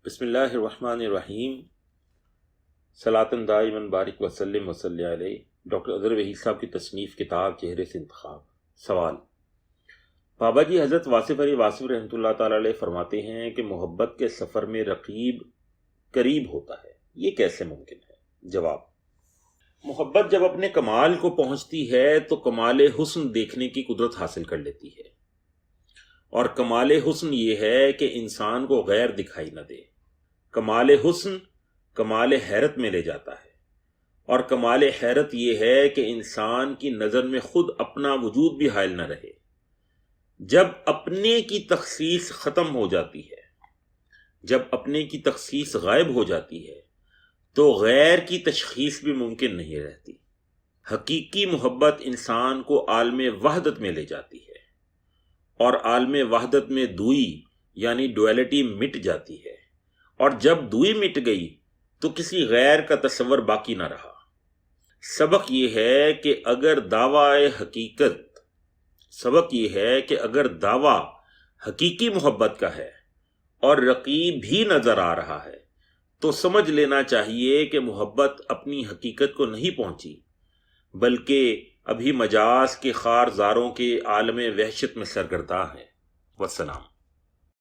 بسم اللہ الرحمن الرحیم، صلاۃً دائماً بارک وسلم وصلی علیہ۔ ڈاکٹر اظہر وحید صاحب کی تصنیف کتاب چہرے سے انتخاب۔ سوال: بابا جی حضرت واصف علی واصف رحمۃ اللہ تعالی علیہ فرماتے ہیں کہ محبت کے سفر میں رقیب قریب ہوتا ہے، یہ کیسے ممکن ہے؟ جواب: محبت جب اپنے کمال کو پہنچتی ہے تو کمال حسن دیکھنے کی قدرت حاصل کر لیتی ہے، اور کمال حسن یہ ہے کہ انسان کو غیر دکھائی نہ دے۔ کمال حسن کمال حیرت میں لے جاتا ہے، اور کمال حیرت یہ ہے کہ انسان کی نظر میں خود اپنا وجود بھی حائل نہ رہے۔ جب اپنے کی تخصیص ختم ہو جاتی ہے، جب اپنے کی تخصیص غائب ہو جاتی ہے تو غیر کی تشخیص بھی ممکن نہیں رہتی۔ حقیقی محبت انسان کو عالم وحدت میں لے جاتی ہے، اور عالم وحدت میں دوئی یعنی ڈویلٹی مٹ جاتی ہے، اور جب دوئی مٹ گئی تو کسی غیر کا تصور باقی نہ رہا۔ سبق یہ ہے کہ اگر دعویٰ حقیقی محبت کا ہے اور رقیب بھی نظر آ رہا ہے تو سمجھ لینا چاہیے کہ محبت اپنی حقیقت کو نہیں پہنچی، بلکہ ابھی مجاز کے خار زاروں کے عالم وحشت میں سرگرداں ہے۔ والسلام۔